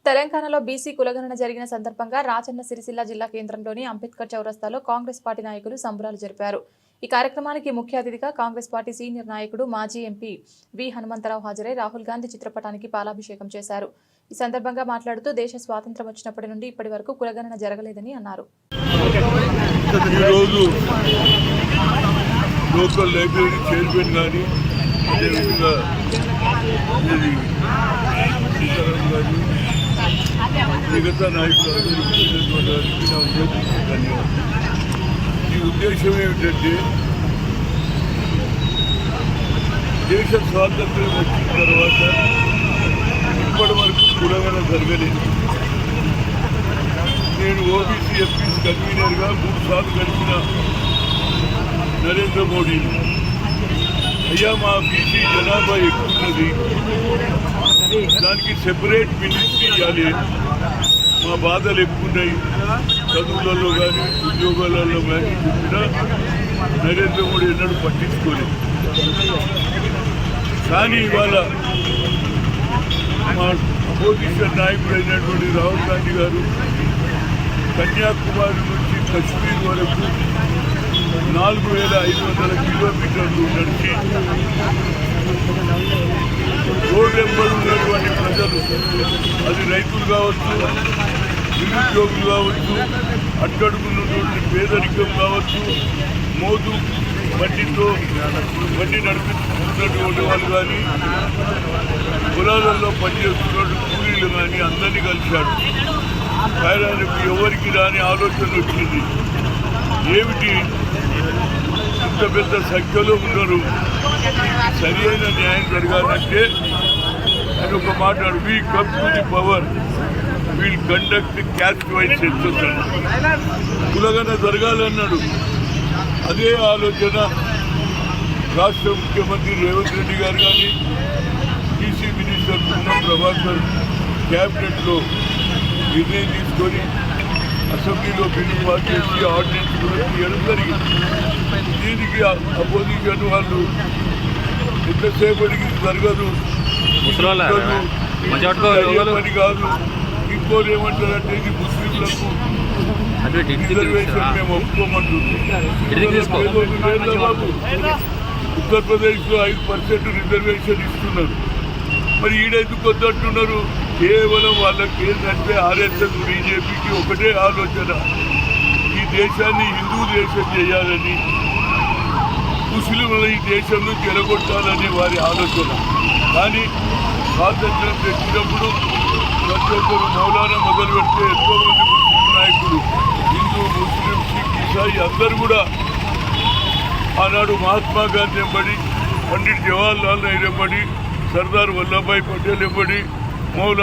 తెలంగాణలో బీసీ కులగణన జరిగిన సందర్భంగా రాజన్న సిరిసిల్ల జిల్లా కేంద్రంలోని అంబేద్కర్ చౌరస్తాలో కాంగ్రెస్ పార్టీ నాయకులు సంబరాలు జరిపారు. ఈ కార్యక్రమానికి ముఖ్య అతిథిగా కాంగ్రెస్ పార్టీ సీనియర్ నాయకుడు మాజీ ఎంపీ వి హనుమంతరావు హాజరై రాహుల్ గాంధీ చిత్రపటానికి పాలాభిషేకం చేశారు. ఈ సందర్భంగా మాట్లాడుతూ దేశ స్వాతంత్ర్యం వచ్చినప్పటి నుండి ఇప్పటి వరకు కులగణన జరగలేదని అన్నారు. మిగతా నాయకులందరికీ ఈ ఉద్దేశం ఏమిటంటే దేశ స్వాతంత్ర్యం వచ్చిన తర్వాత ఇప్పటి వరకు కులగణన జరగలేదు. నేను ఓబీసీ ఎంపీసీ కన్వీనర్గా 3 సార్లు గడిచిన నరేంద్ర మోడీ అయ్యా మా బీసీ జనాభా ఎక్కున్నది, దానికి సెపరేట్ మినిస్ట్రీ ఇవ్వాలి, మా బాధలు ఎక్కువ ఉన్నాయి చదువులలో కానీ ఉద్యోగాలలో కానీ చెప్పినా నరేంద్ర మోడీ ఎన్నడూ పట్టించుకోలేదు. కానీ ఇవాళ మా అపోజిషన్ నాయకుడైనటువంటి రాహుల్ గాంధీ గారు కన్యాకుమారి నుంచి కశ్మీర్ వరకు 4500 కిలోమీటర్లు నడిచి రోడ్ వెంబడి ఉన్నటువంటి ప్రజలు, అది రైతులు కావచ్చు, నిరుద్యోగులు కావచ్చు, అట్టడుగున్నటువంటి పేదరికం కావచ్చు, మోదు బండి నడిపిస్తున్నటువంటి వాళ్ళు కానీ, పొలాలలో పనిచేస్తున్నటువంటి కూలీలు కానీ అందరినీ కలిశాడు. ఆయనకు ఎవరికి రాని ఆలోచన వచ్చింది, ఏమిటి ఇంత పెద్ద సంఖ్యలో ఉన్నారు, సరి అయిన న్యాయం జరగాలంటే ఆయన ఒక మాట్లాడు, we come to the power, wheel conduct caste wise census అన్నాడు. కులగణన జరగాలన్నాడు. అదే ఆలోచన రాష్ట్ర ముఖ్యమంత్రి రేవంత్ రెడ్డి గారు కానీ, బీసీ మినిస్టర్ పున్నం ప్రభాకర్ క్యాబినెట్లో నిర్ణయం తీసుకొని అసెంబ్లీలో బిల్లు పాస్ చేసి ఆర్డినెన్స్ కూడా తీయడం జరిగింది. దీనికి అపోజిషన్ వాళ్ళు ఎంతసేపటికి జరగదు, పని కాదు, ఇంకోటి ఏమంటారంటే ఇది ముస్లింలకు రిజర్వేషన్ మేము ఒప్పుకోమంటుంది. బాబు ఉత్తరప్రదేశ్లో 5% రిజర్వేషన్ ఇస్తున్నారు, మరి ఈడెందుకు వద్దంటున్నారు? కేవలం వాళ్ళకి ఏంటంటే ఆర్ఎస్ఎస్ బీజేపీకి ఒకటే ఆలోచన, ఈ దేశాన్ని హిందూ దేశం చేయాలని, ముస్లింలు ఈ దేశం నుంచి ఎలగొట్టాలని వారి ఆలోచన. కానీ స్వాతంత్ర్యం తెచ్చినప్పుడు ప్రతి ఒక్కరు మౌలానా మొదలు పెడితే ఎంతోమంది ముస్లిం నాయకులు, హిందూ, ముస్లిం, సిక్, ఇసాయి అందరూ కూడా ఆనాడు మహాత్మా గాంధీ ఎంబడి, పండిట్ జవహర్లాల్ నెహ్రూ ఎంబడి, సర్దార్ వల్లభాయ్ పటేల్ ఎంబడి, మౌలానా